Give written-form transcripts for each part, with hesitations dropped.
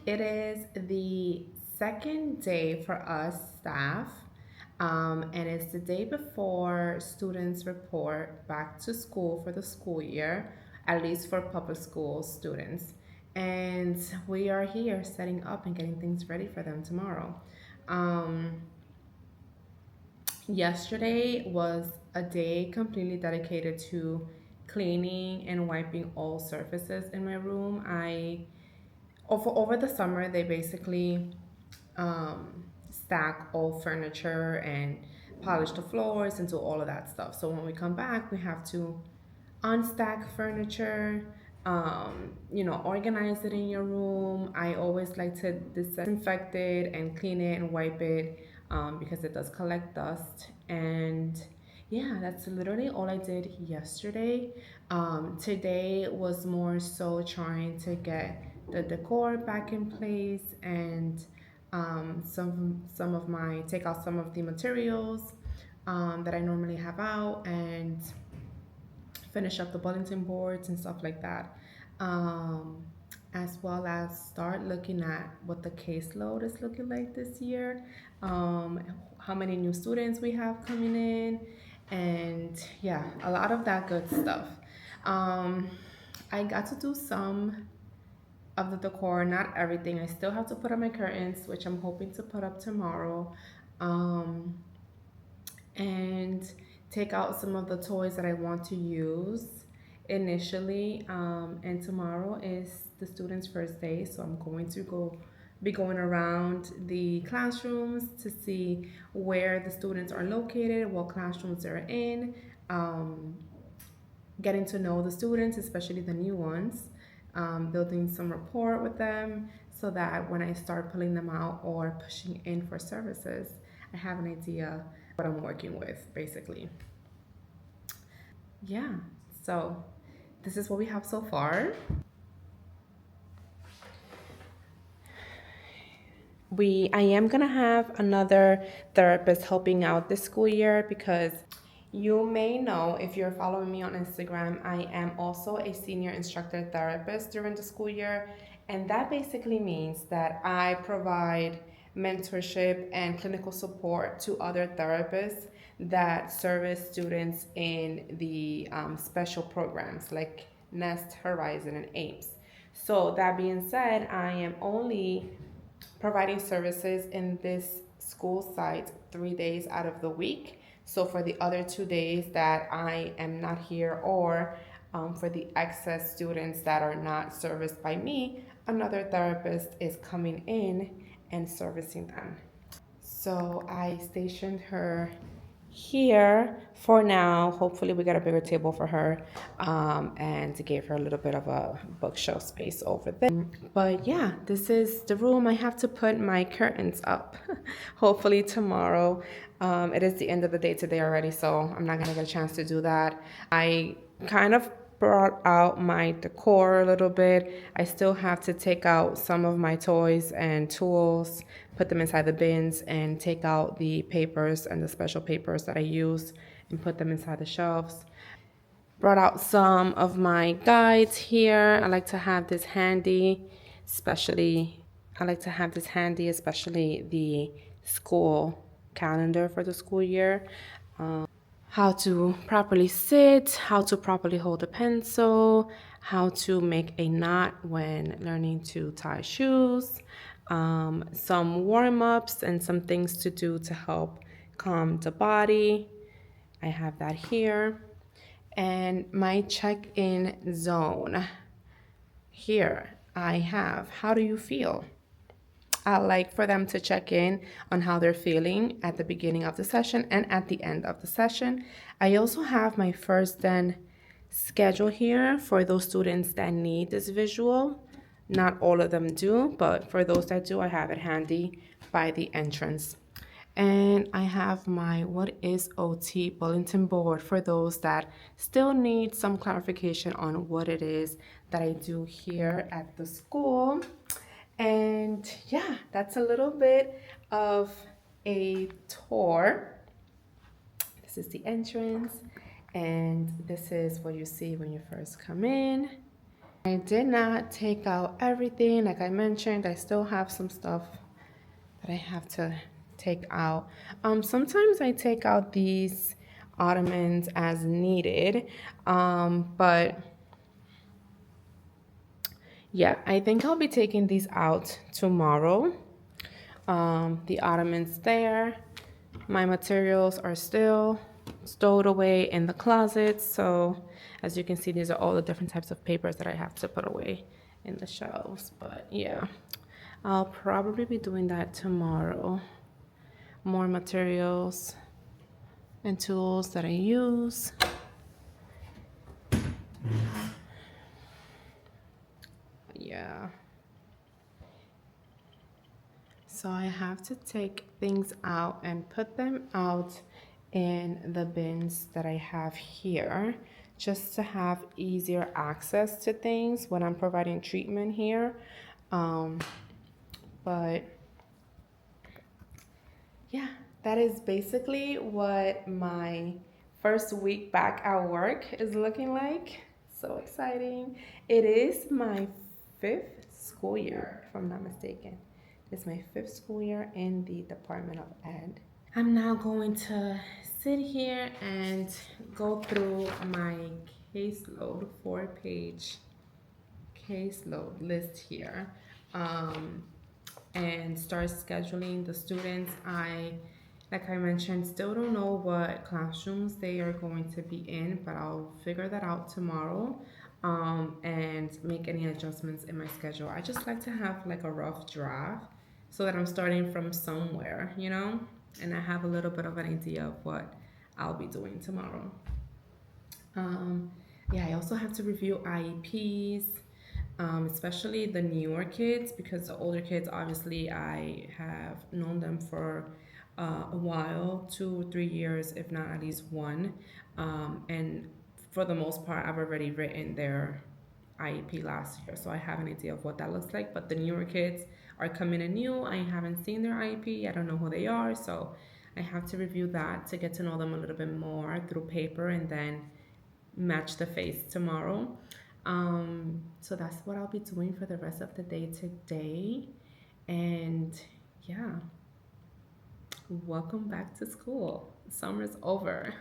It is the second day for us staff, and it's the day before students report back to school for the school year, at least for public school students. And we are here setting up and getting things ready for them tomorrow. Um, Yesterday was a day completely dedicated to cleaning and wiping all surfaces in my room. Over the summer, they basically stack all furniture and polish the floors and do all of that stuff. So when we come back, we have to unstack furniture, organize it in your room. I always like to disinfect it and clean it and wipe it because it does collect dust. And yeah, that's literally all I did yesterday. Today was more so trying to get the decor back in place and some of my take out some of the materials that I normally have out and finish up the bulletin boards and stuff like that. Um, as well as start looking at what the caseload is looking like this year, um, how many new students we have coming in, and yeah, a lot of that good stuff. Um, I got to do some of the decor, not everything. I still have to put up my curtains, which I'm hoping to put up tomorrow. Um, and take out some of the toys that I want to use initially. And tomorrow is the students' first day, so I'm going to be going around the classrooms to see where the students are located, what classrooms they're in, um, getting to know the students, especially the new ones, building some rapport with them so that when I start pulling them out or pushing in for services, I have an idea what I'm working with, basically. Yeah, so this is what we have so far. I am gonna have another therapist helping out this school year because you may know if you're following me on Instagram, I am also a senior instructor therapist during the school year. And that basically means that I provide mentorship and clinical support to other therapists that service students in the special programs like Nest, Horizon, and AIMS. So, that being said, I am only providing services in this school site 3 days out of the week. So for the other 2 days that I am not here, or for the excess students that are not serviced by me, another therapist is coming in and servicing them. So I stationed her here for now. Hopefully, we get a bigger table for her and to give her a little bit of a bookshelf space over there. But yeah, this is the room. I have to put my curtains up. Hopefully, tomorrow. It is the end of the day today already, so I'm not gonna get a chance to do that. I kind of brought out my decor a little bit. I still have to take out some of my toys and tools, put them inside the bins, and take out the papers and the special papers that I use and put them inside the shelves. Brought out some of my guides here. I like to have this handy, especially especially the school calendar for the school year. How to properly sit, how to properly hold a pencil, how to make a knot when learning to tie shoes, some warm ups, and some things to do to help calm the body. I have that here. And my check in zone. Here I have, how do you feel? I like for them to check in on how they're feeling at the beginning of the session and at the end of the session. I also have my first then schedule here for those students that need this visual. Not all of them do, but for those that do, I have it handy by the entrance. And I have my What is OT bulletin board for those that still need some clarification on what it is that I do here at the school. And yeah, that's a little bit of a tour. This is the entrance, and this is what you see when you first come in. I did not take out everything. Like I mentioned, I still have some stuff that I have to take out. Sometimes I take out these ottomans as needed, but yeah, I think I'll be taking these out tomorrow. The ottomans there. My materials are still stowed away in the closet. So as you can see, these are all the different types of papers that I have to put away in the shelves. But yeah, I'll probably be doing that tomorrow. More materials and tools that I use. Yeah. So I have to take things out and put them out in the bins that I have here just to have easier access to things when I'm providing treatment here. But yeah, that is basically what my first week back at work is looking like. So exciting. It is my fifth school year, if I'm not mistaken. It's my fifth school year in the Department of Ed. I'm now going to sit here and go through my caseload, 4-page caseload list here, and start scheduling the students. Like I mentioned, still don't know what classrooms they are going to be in, but I'll figure that out tomorrow, and make any adjustments in my schedule. I just like to have like a rough draft so that I'm starting from somewhere, and I have a little bit of an idea of what I'll be doing tomorrow. Yeah, I also have to review IEPs, especially the newer kids, because the older kids, obviously, I have known them for a while, 2 or 3 years, if not at least one. And for the most part, I've already written their IEP last year, so I have an idea of what that looks like. But the newer kids are coming in new. I haven't seen their IEP. I don't know who they are, so I have to review that to get to know them a little bit more through paper and then match the face tomorrow. So that's what I'll be doing for the rest of the day today. And yeah, welcome back to school. Summer's over.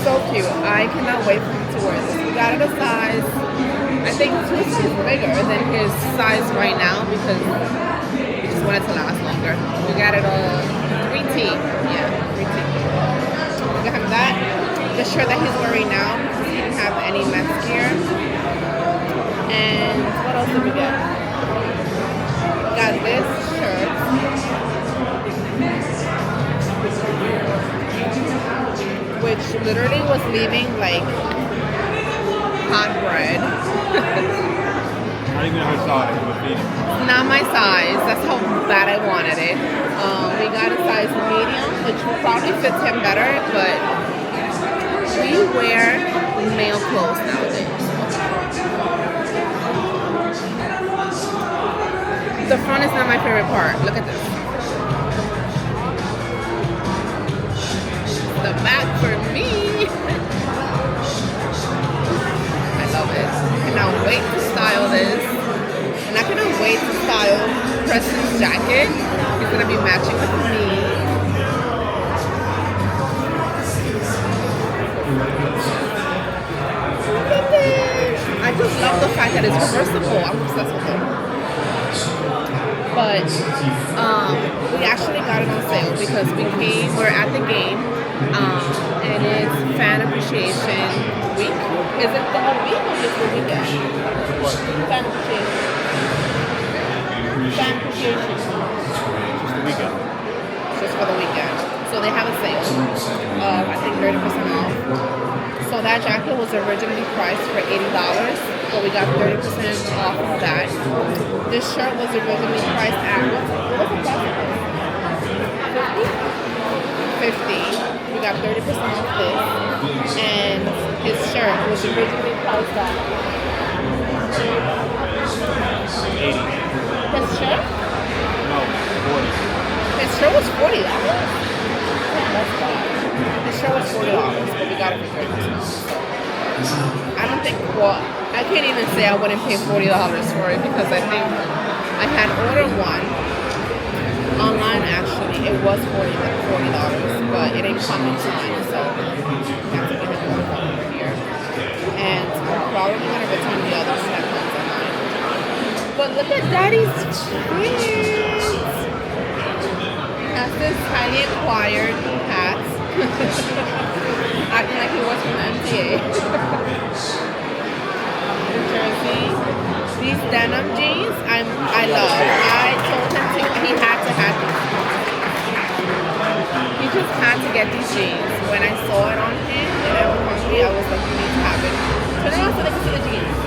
So cute. I cannot wait for him to wear this. We got it a size, I think 2 sizes bigger than his size right now because we just want it to last longer. We got it a 3T. Yeah, 3T. We got him that. The shirt that he's wearing now, because he didn't have any men's gear. And what else did we get? Got this shirt. Which literally was leaving like hot bread. Not even her size, but feeding. Not my size. That's how bad I wanted it. We got a size medium, which probably fits him better, but we wear male clothes nowadays. The front is not my favorite part. Look at this. The back for me. I love it. Cannot wait to style this. And I cannot wait to style Preston's jacket. He's gonna be matching with me. Look at this. I just love the fact that it's reversible. I'm obsessed with it. But we actually got it on sale because we're at the game. And it's Fan Appreciation Week. Is it the whole week or just the weekend? Fan Appreciation. Fan Appreciation. Just the weekend. Just for the weekend. So they have a sale of, I think, 30% off. So that jacket was originally priced for $80, but we got 30% off of that. This shirt was originally priced at, what was the price? 50. We got 30% off this, and his shirt was originally priced at 80. his shirt? No, 40. His shirt was $40. That's bad. His shirt was $40, but we got it for 30% off. I don't think, well, I can't even say I wouldn't pay $40 for it because I think I had ordered one. Online, actually, it was $40, but it ain't coming to mine, so I have to give it to one over here. And I'm probably going to return the others that comes online. But look at Daddy's twins! He has this highly acquired hat. Acting like he was from the MTA. New Jersey. These denim jeans, I love. I told him he had to have these. He just had to get these jeans. When I saw it on him in Abercrombie, I was like, you need to have it. Turn around so they can see the jeans.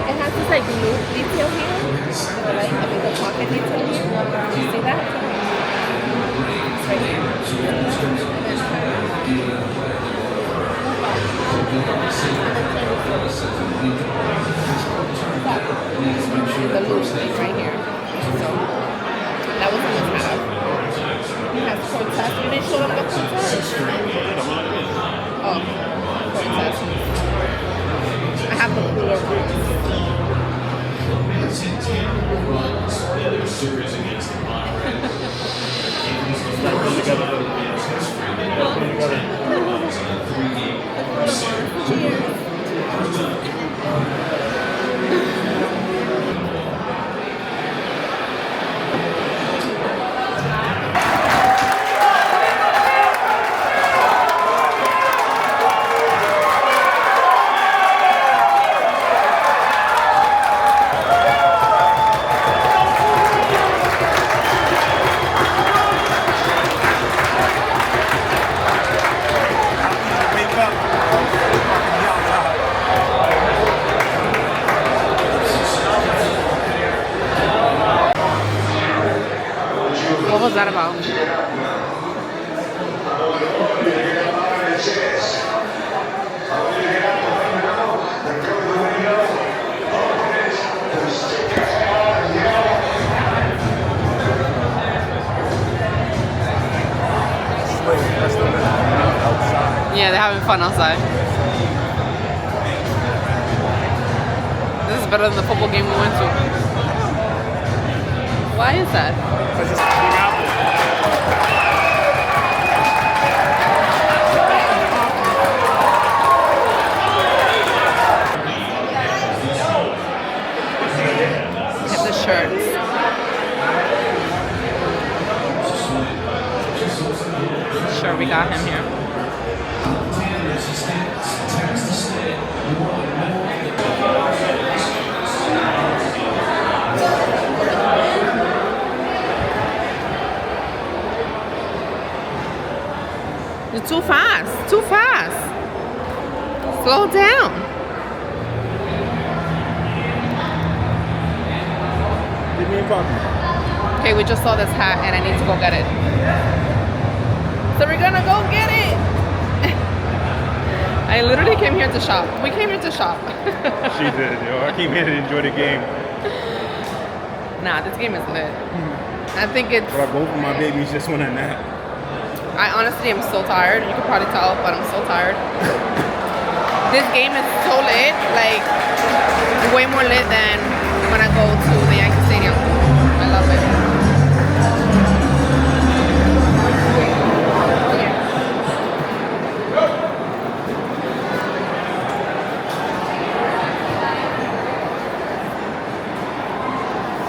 It has this like loop detail here. Or like the pocket detail here. Do you see that? It's right here. The loop thing right here. So that was a must-have. He has Cortez. You didn't show them the Cortez? Oh, Cortez. I have the cooler was that about? Yeah, they're having fun outside. This is better than the football game we went to. Why is that? Get the shirts. Sure, we got him here. You're too fast. Too fast. Slow down. Give me a copy. Okay, we just saw this hat and I need to go get it. So we're gonna go get it. I literally came here to shop. We came here to shop. She did, yo. I came here to enjoy the game. Nah, this game is lit. I think it's... But both of my babies just went a nap. I honestly am so tired. You can probably tell, but I'm so tired. This game is so lit, like way more lit than when I go to the Yankee Stadium. I love it.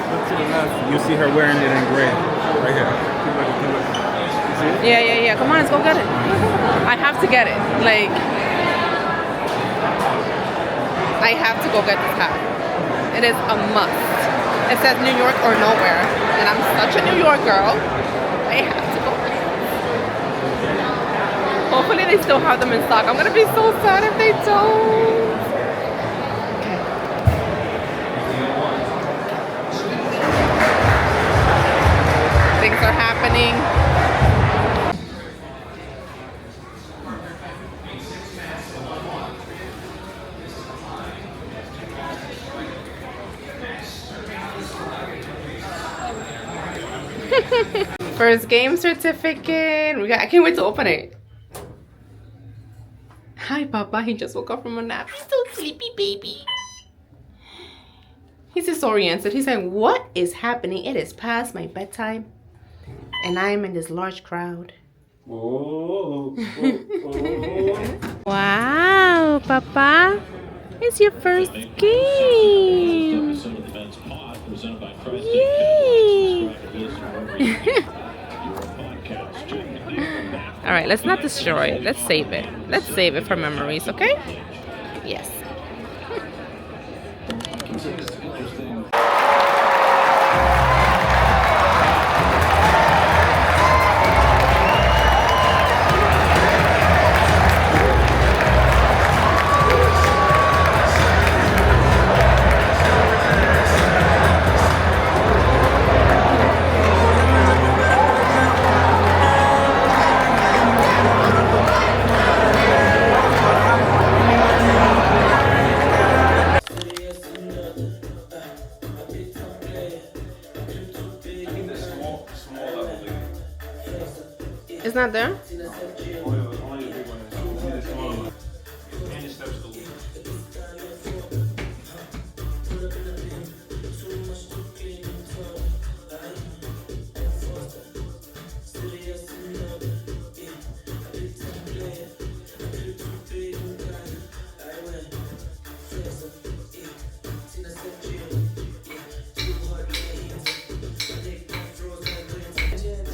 Look to the left. You'll see her wearing it in gray. Right here. Yeah. Come on, let's go get it. I have to get it. Like, I have to go get this hat. It is a must. It says New York or nowhere, and I'm such a New York girl. I have to go get it. Hopefully they still have them in stock. I'm gonna be so sad if they don't. Okay. Things are happening. First game certificate. I can't wait to open it. Hi, Papa. He just woke up from a nap. He's so sleepy, baby. He's disoriented. He's like, what is happening? It is past my bedtime. And I am in this large crowd. Wow, Papa. It's your first game. Yay! All right, let's not destroy it. Let's save it. Let's save it for memories, okay? Yes. It's not there?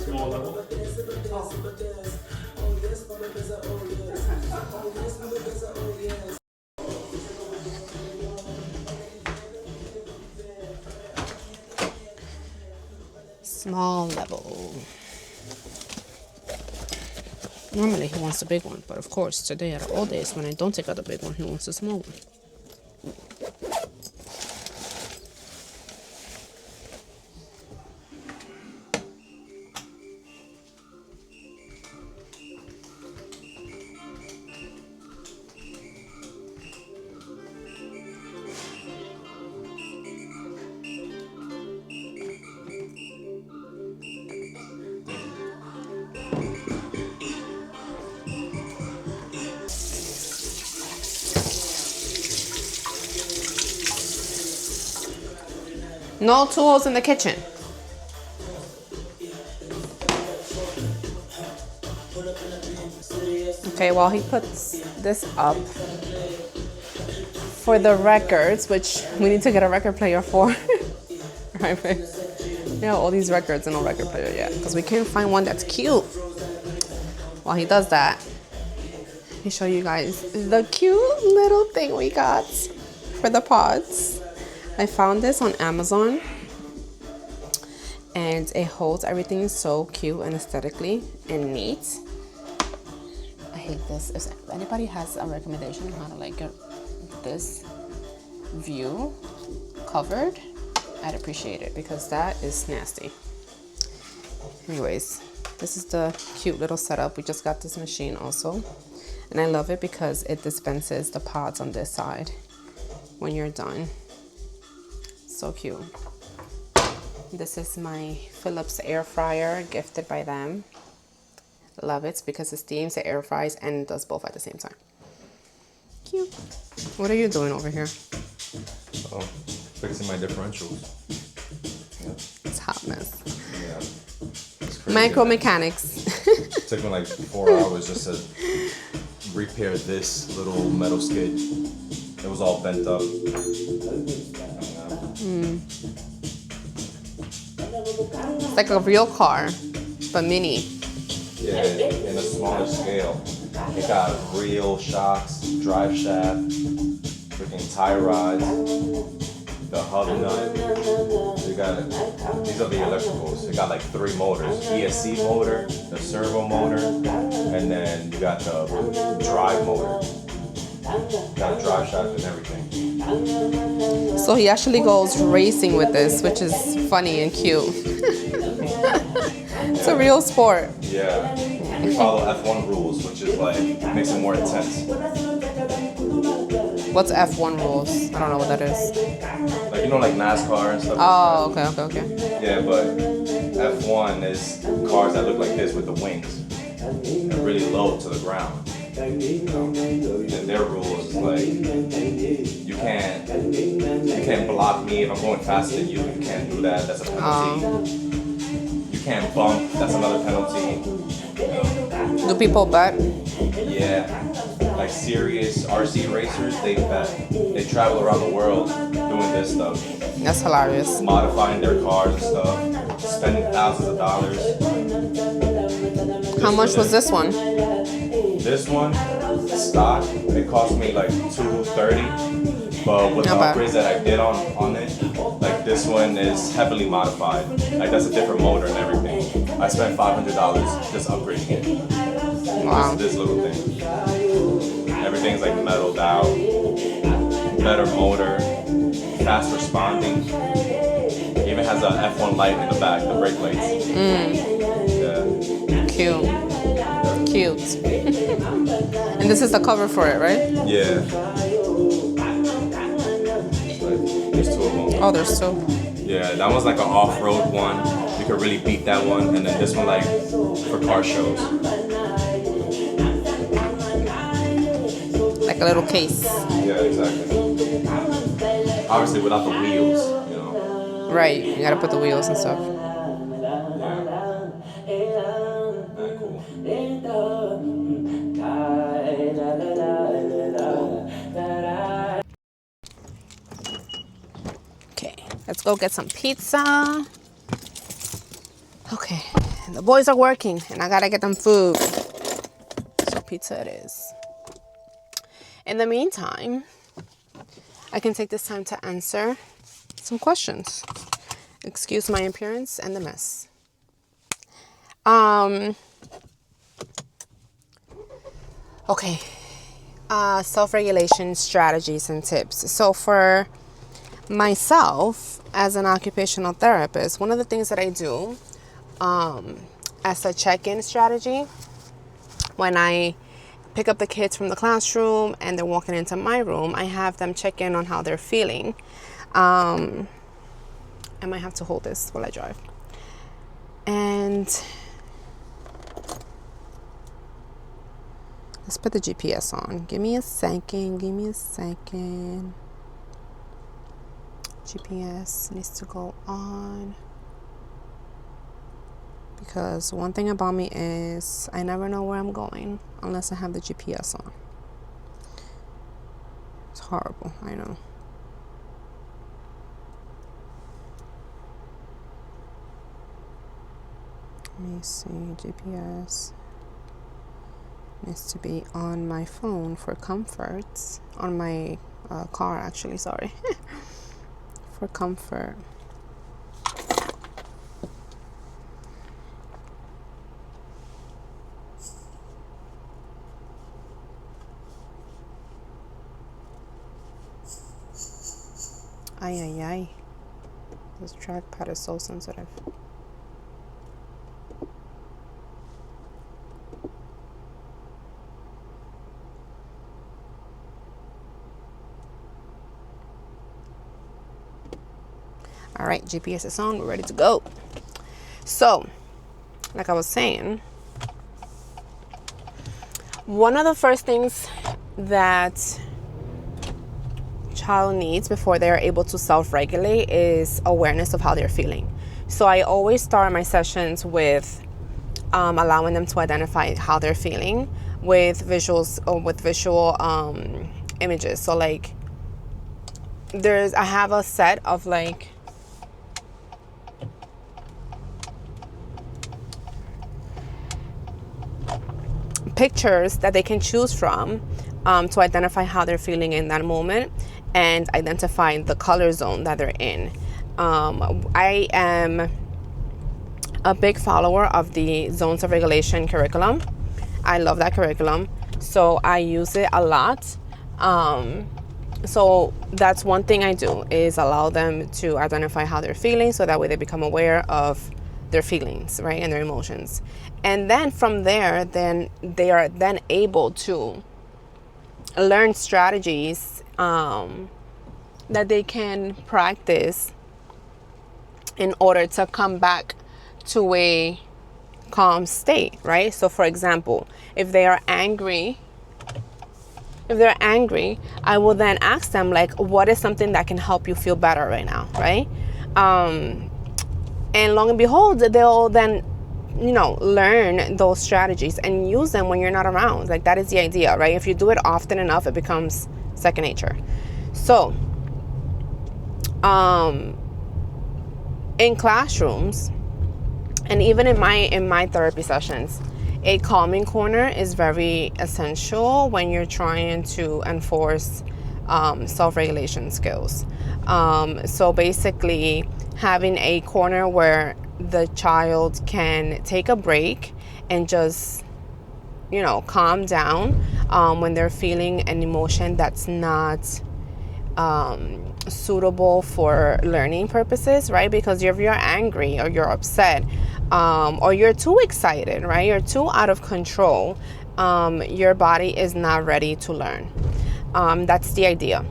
Small level. Small level. Normally he wants the big one, but of course today out of all days when I don't take out the big one, he wants the small one. No tools in the kitchen. Okay, while he puts this up, for the records, which we need to get a record player for. Right, babe? Yeah, all these records and no record player yet, because we can't find one that's cute. While he does that, let me show you guys the cute little thing we got for the pods. I found this on Amazon, and it holds everything so cute and aesthetically and neat. I hate this. If anybody has a recommendation on how to like get this view covered, I'd appreciate it, because that is nasty. Anyways, this is the cute little setup. We just got this machine also, and I love it because it dispenses the pods on this side when you're done. So cute. This is my Philips air fryer, gifted by them. Love it because it steams, it air fries, and does both at the same time. Cute. What are you doing over here? Oh, fixing my differentials. Yeah. It's a hot mess. Yeah. It's crazy. Micro mechanics. It took me like 4 hours just to repair this little metal skid. It was all bent up. It's like a real car, but mini. Yeah, in a smaller scale. It got real shocks, drive shaft, freaking tie rods, the hub nut. You got these are the electricals. It got like 3 motors: ESC motor, the servo motor, and then you got the drive motor. Got a drive shaft and everything. So he actually goes racing with this, which is funny and cute. It's a real sport. Yeah, we follow F1 rules, which is like makes it more intense. What's F1 rules? I don't know what that is. Like like NASCAR and stuff. Oh, okay. Yeah, but F1 is cars that look like this with the wings and really low to the ground. And their rules is like you can't block me if I'm going faster than you. You can't do that. That's a penalty. You can't bump. That's another penalty. Do people bet? Yeah, like serious RC racers, they bet. They travel around the world doing this stuff. That's hilarious. Modifying their cars and stuff, spending thousands of dollars. How much was this one? This one, stock, it cost me like $230. But with the upgrades that I did on it, like this one is heavily modified. Like that's a different motor and everything. I spent $500 just upgrading it. Wow. This little thing. Everything's like metalled out, better motor, fast responding. It even has a F1 light in the back, the brake lights. Yeah. Cute. And this is the cover for it, right? Yeah. There's 2 of them. Oh, there's 2. Yeah, that one's like an off-road one. You could really beat that one. And then this one like for car shows. Like a little case. Yeah, exactly. Obviously without the wheels, Right, you gotta put the wheels and stuff. Okay, let's go get some pizza. Okay, the boys are working and I gotta get them food. So pizza it is. In the meantime, I can take this time to answer some questions. Excuse my appearance and the mess. Okay. Self-regulation strategies and tips. So for myself as an occupational therapist, one of the things that I do as a check-in strategy when I pick up the kids from the classroom and they're walking into my room, I have them check in on how they're feeling. I might have to hold this while I drive. And let's put the GPS on. Give me a second. GPS needs to go on, because one thing about me is I never know where I'm going unless I have the GPS on. It's horrible, I know. Let me see, GPS needs to be on my phone for comfort, on my car actually, sorry. For comfort. Ay, ay, ay. This trackpad is so sensitive. All right, GPS is on, we're ready to go. So, like I was saying, one of the first things that child needs before they're able to self-regulate is awareness of how they're feeling. So I always start my sessions with allowing them to identify how they're feeling with visuals or with visual images. So like I have a set of like pictures that they can choose from to identify how they're feeling in that moment and identify the color zone that they're in. I am a big follower of the Zones of Regulation curriculum. I love that curriculum, so I use it a lot. So that's one thing I do, is allow them to identify how they're feeling, so that way they become aware of their feelings, right, and their emotions. And then from there, then they are then able to learn strategies that they can practice in order to come back to a calm state, right? So for example, if they're angry, I will then ask them, like, what is something that can help you feel better right now, right? And long and behold, they'll then, learn those strategies and use them when you're not around. Like, that is the idea, right? If you do it often enough, it becomes second nature. So, in classrooms, and even in my therapy sessions, a calming corner is very essential when you're trying to enforce self-regulation skills. So basically, having a corner where the child can take a break and just, calm down when they're feeling an emotion that's not suitable for learning purposes, right? Because if you're angry or you're upset, or you're too excited, right? You're too out of control, your body is not ready to learn. That's the idea,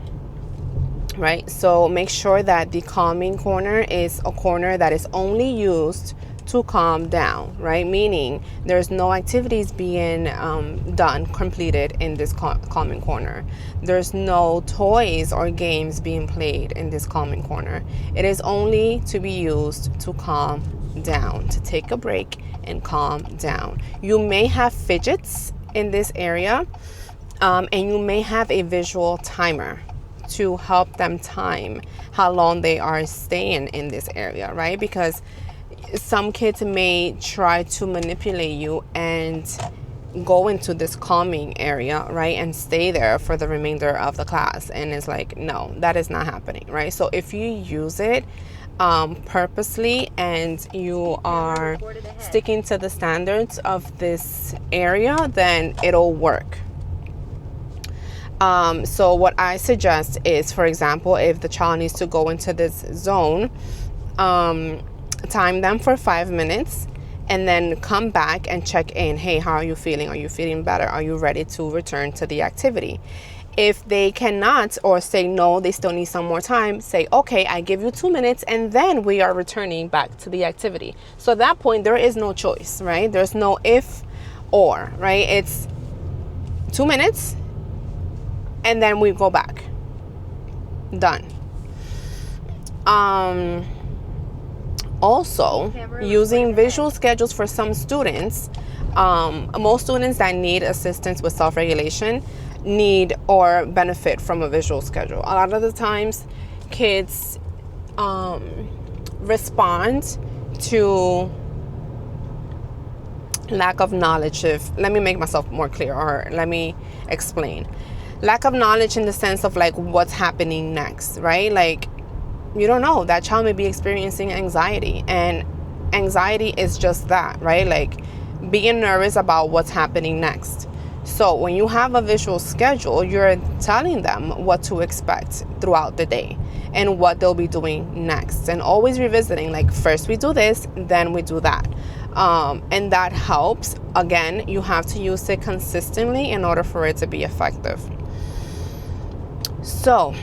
right? So make sure that the calming corner is a corner that is only used to calm down, right? Meaning there's no activities being completed in this calming corner. There's no toys or games being played in this calming corner. It is only to be used to calm down, to take a break and calm down. You may have fidgets in this area, and you may have a visual timer to help them time how long they are staying in this area, right? Because some kids may try to manipulate you and go into this calming area, right, and stay there for the remainder of the class. And it's like, no, that is not happening, right? So if you use it purposely and you are sticking to the standards of this area, then it'll work. So what I suggest is, for example, if the child needs to go into this zone, time them for 5 minutes and then come back and check in. Hey, how are you feeling? Are you feeling better? Are you ready to return to the activity? If they cannot, or say no, they still need some more time, say, okay, I give you 2 minutes and then we are returning back to the activity. So at that point, there is no choice, right? There's no if or, right? It's 2 minutes and then we go back. Done. Also, using visual schedules for some students, most students that need assistance with self-regulation need or benefit from a visual schedule. A lot of the times, kids respond to lack of knowledge. Let me make myself more clear, or let me explain. Lack of knowledge in the sense of like what's happening next, right? Like, you don't know, that child may be experiencing anxiety, and anxiety is just that, right? Like being nervous about what's happening next. So when you have a visual schedule, you're telling them what to expect throughout the day and what they'll be doing next, and always revisiting, like, first we do this, then we do that. And that helps. Again, you have to use it consistently in order for it to be effective. So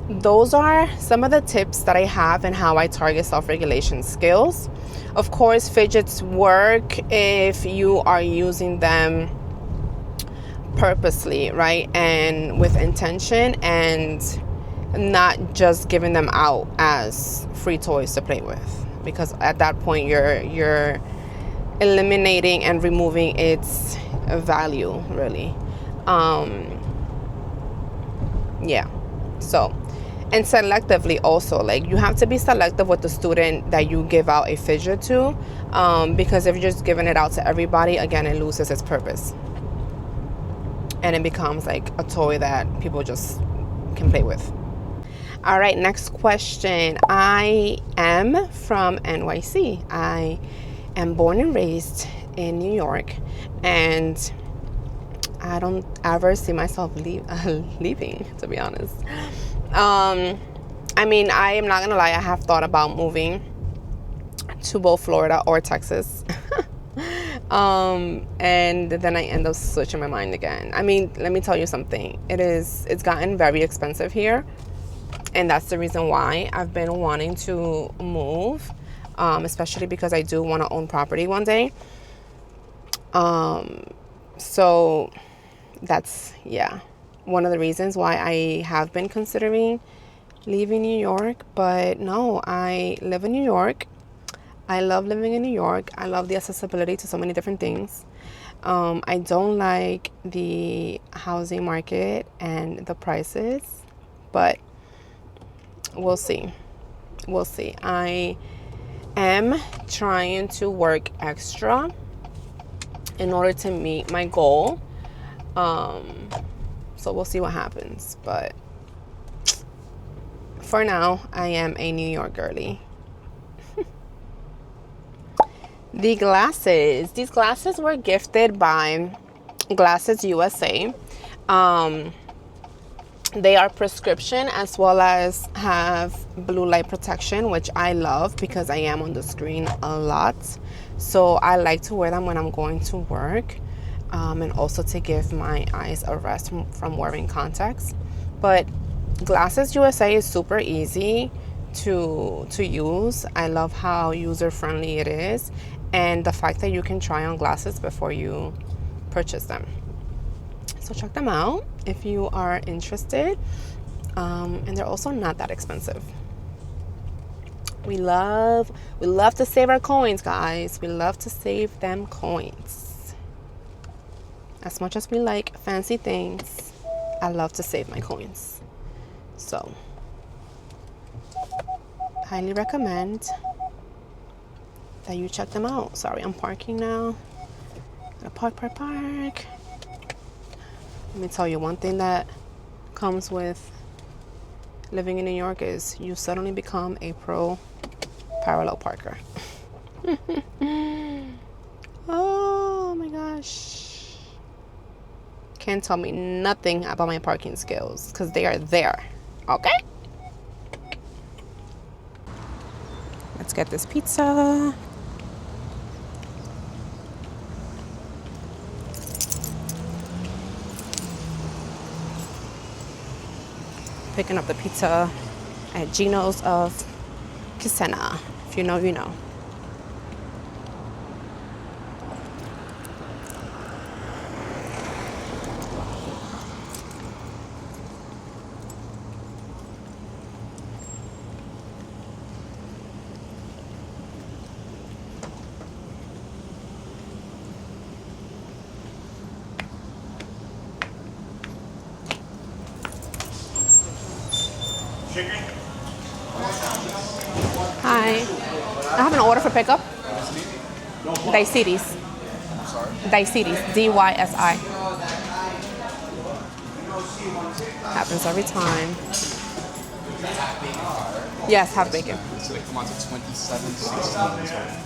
those are some of the tips that I have and how I target self-regulation skills. Of course, fidgets work if you are using them purposely, right? And with intention, and not just giving them out as free toys to play with, because at that point you're eliminating and removing its value, really. Yeah. So, and selectively also, like, you have to be selective with the student that you give out a fidget to, because if you're just giving it out to everybody, again, it loses its purpose and it becomes like a toy that people just can play with. All right, next question. I am from NYC. I am born and raised in New York, and I don't ever see myself leaving, to be honest. I mean, I am not gonna lie, I have thought about moving to both Florida or Texas. And then I end up switching my mind again. I mean, let me tell you something. It's gotten very expensive here, and that's the reason why I've been wanting to move, especially because I do want to own property one day. So that's, yeah, one of the reasons why I have been considering leaving New York. But no, I live in New York. I love living in New York. I love the accessibility to so many different things. I don't like the housing market and the prices, but we'll see. We'll see. I am trying to work extra in order to meet my goal. So we'll see what happens. But for now, I am a New York girly. The glasses. These glasses were gifted by Glasses USA. They are prescription as well as have blue light protection, which I love because I am on the screen a lot. So I like to wear them when I'm going to work, and also to give my eyes a rest from wearing contacts. But Glasses USA is super easy to use. I love how user-friendly it is, and the fact that you can try on glasses before you purchase them. So check them out if you are interested. And they're also not that expensive. We love to save our coins, guys. We love to save them coins. As much as we like fancy things, I love to save my coins. So highly recommend that you check them out. Sorry, I'm parking now. Park. Let me tell you, one thing that comes with living in New York is you suddenly become a pro parallel parker. Oh my gosh. Can't tell me nothing about my parking skills because they are there. Okay? Let's get this pizza. Picking up the pizza at Gino's of Kisena. If you know, you know. I have an order for pickup. Dicities. Sorry. Dicities. DYSI. Happens every time. Yes, have bacon. So they come out to $27.16.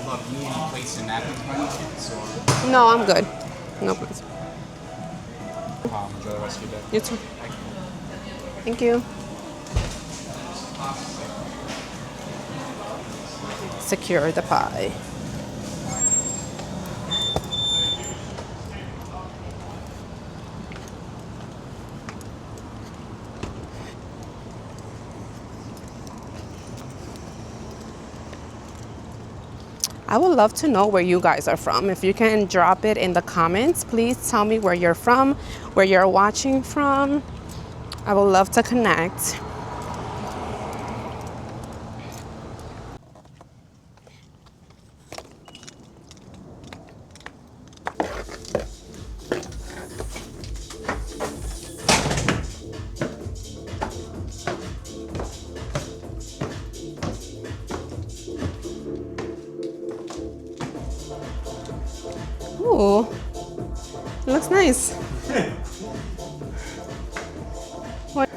Love, you need any plates and napkins by any chance? Or No, I'm good. No, please. enjoy the rest of your day. You too. Thank you. Secure the pie. I would love to know where you guys are from. If you can drop it in the comments, please tell me where you're from, where you're watching from. I would love to connect. Ooh, it looks nice. What?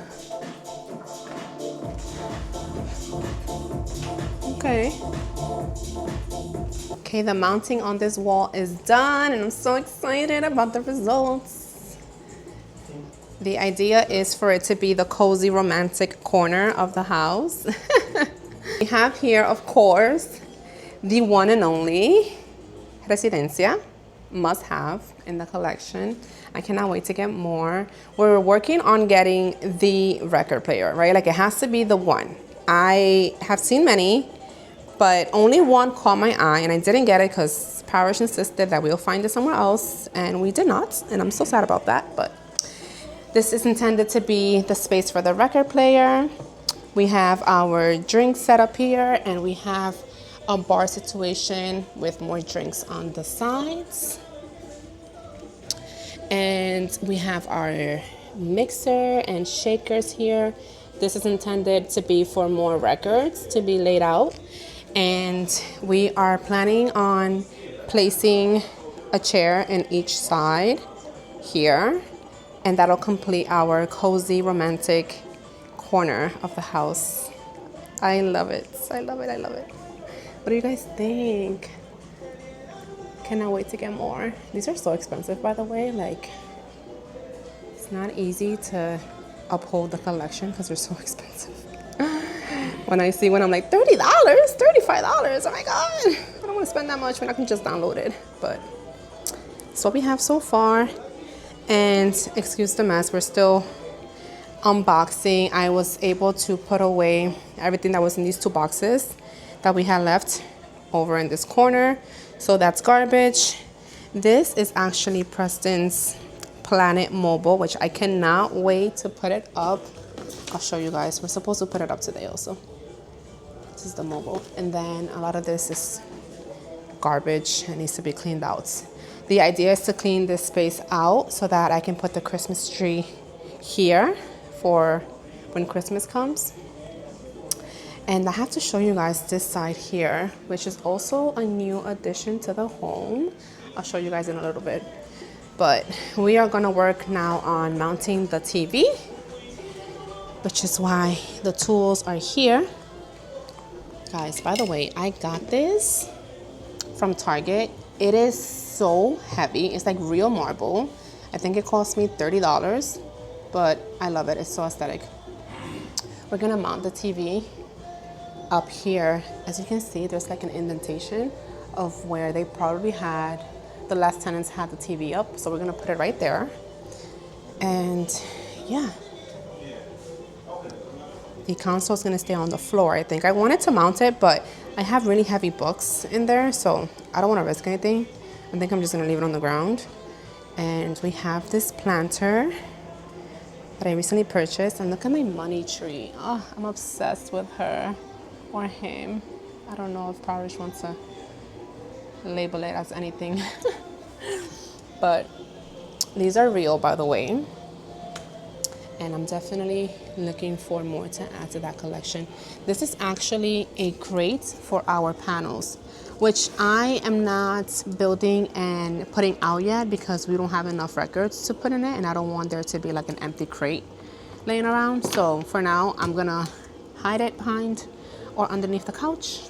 Okay. Okay, the mounting on this wall is done, and I'm so excited about the results. The idea is for it to be the cozy romantic corner of the house. We have here, of course, the one and only Residencia. Must have in the collection. I cannot wait to get more. We're working on getting the record player, right? Like, it has to be the one. I have seen many, but only one caught my eye, and I didn't get it because Parish insisted that we'll find it somewhere else, and we did not, and I'm so sad about that. But this is intended to be the space for the record player. We have our drink set up here, and we have a bar situation with more drinks on the sides. And we have our mixer and shakers here. This is intended to be for more records to be laid out. And we are planning on placing a chair in each side here. And that'll complete our cozy romantic corner of the house. I love it. I love it. I love it. What do you guys think? Cannot wait to get more. These are so expensive, by the way. Like, it's not easy to uphold the collection because they're so expensive. When I see one, I'm like, $30, $35. Oh my God. I don't want to spend that much when I can just download it. But it's what we have so far. And excuse the mess, we're still unboxing. I was able to put away everything that was in these two boxes that we had left over in this corner. So that's garbage. This is actually Preston's Planet Mobile, which I cannot wait to put it up. I'll show you guys. We're supposed to put it up today also. This is the mobile. And then a lot of this is garbage and needs to be cleaned out. The idea is to clean this space out so that I can put the Christmas tree here for when Christmas comes. And I have to show you guys this side here, which is also a new addition to the home. I'll show you guys in a little bit. But we are gonna work now on mounting the TV, which is why the tools are here. Guys, by the way, I got this from Target. It is so heavy. It's like real marble. I think it cost me $30, but I love it. It's so aesthetic. We're gonna mount the TV up here. As you can see, there's like an indentation of where they probably had, the last tenants had the TV up. So we're gonna put it right there. And yeah, the console is gonna stay on the floor. I think I wanted to mount it, but I have really heavy books in there, so I don't wanna risk anything. I think I'm just gonna leave it on the ground. And we have this planter that I recently purchased, and look at my money tree. Oh, I'm obsessed with her or him. I don't know if Parish wants to label it as anything. But these are real, by the way. and I'm definitely looking for more to add to that collection. This is actually a crate for our panels, which I am not building and putting out yet because we don't have enough records to put in it, and I don't want there to be like an empty crate laying around. So for now, I'm gonna hide it behind or underneath the couch.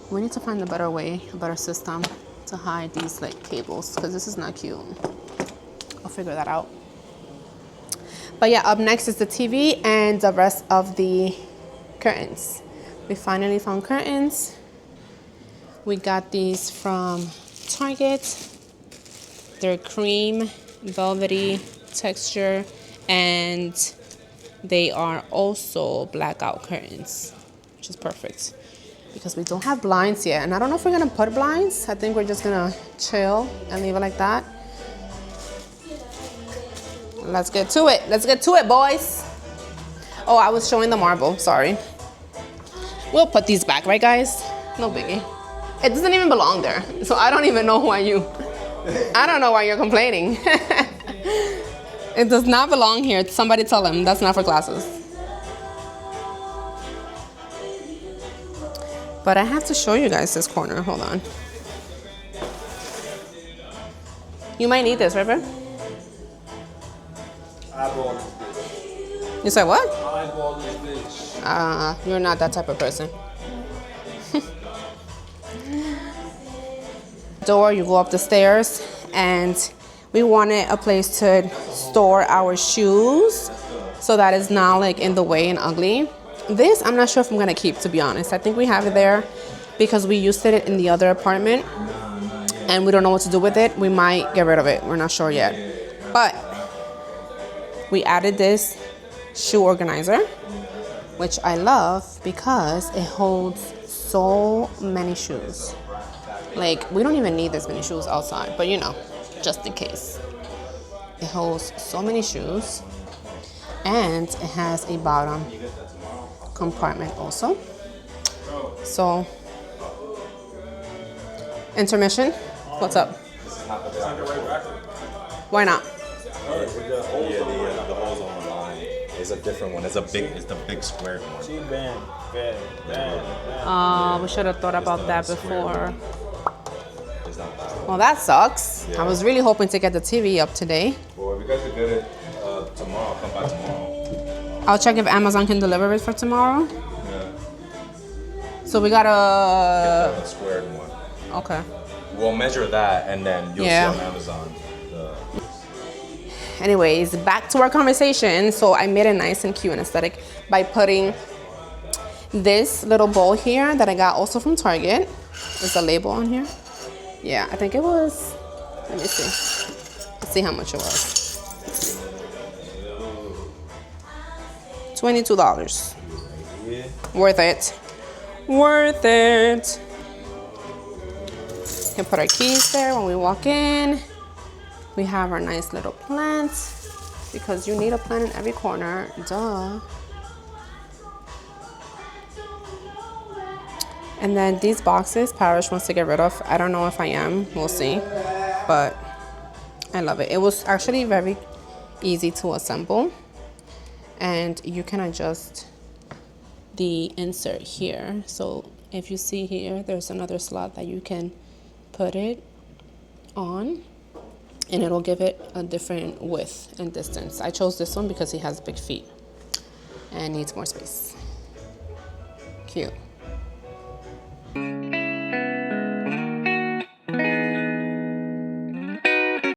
We need to find a better way, a better system to hide these like cables, because this is not cute. I'll figure that out. But yeah, up next is the TV and the rest of the curtains. We finally found curtains. We got these from Target. They're cream, velvety texture, and they are also blackout curtains, which is perfect because we don't have blinds yet. And I don't know if we're gonna put blinds. I think we're just gonna chill and leave it like that. Let's get to it. Let's get to it, boys. Oh, I was showing the marble, sorry. We'll put these back, right guys? No biggie. It doesn't even belong there. So I don't even know why I don't know why you're complaining. It does not belong here. Somebody tell him that's not for glasses. But I have to show you guys this corner, hold on. You might need this, right, bro? Eyeball this bitch. You said what? Eyeball this bitch. You're not that type of person. Door, you go up the stairs, and we wanted a place to store our shoes so that it's not like in the way and ugly. This, I'm not sure if I'm gonna keep, to be honest. I think we have it there because we used it in the other apartment and we don't know what to do with it. We might get rid of it, we're not sure yet. But we added this shoe organizer, which I love because it holds so many shoes. Like, we don't even need this many shoes outside, but you know, just in case. It holds so many shoes, and it has a bottom compartment also. So, intermission, what's up? Why not? Yeah, the holes on the line. It's a different one. It's the big square one. She bad. We should have thought about that before. It's not that one. Well, that sucks. Yeah. I was really hoping to get the TV up today. Well, if you guys are good at tomorrow, come by tomorrow. I'll check if Amazon can deliver it for tomorrow. Yeah. So we gotta. The squared one. Okay. We'll measure that, and then you'll Yeah. see on Amazon. Anyways, back to our conversation. So I made it nice and cute and aesthetic by putting this little bowl here that I got also from Target. There's a label on here. Yeah, I think it was, let me see. Let's see how much it was. $22. Yeah. Worth it. Worth it. We can put our keys there when we walk in. We have our nice little plants because you need a plant in every corner, duh. And then these boxes, Parrish wants to get rid of. I don't know if I am, we'll see. But I love it. It was actually very easy to assemble. And you can adjust the insert here. So if you see here, there's another slot that you can put it on. And it'll give it a different width and distance. I chose this one because he has big feet and needs more space. Cute.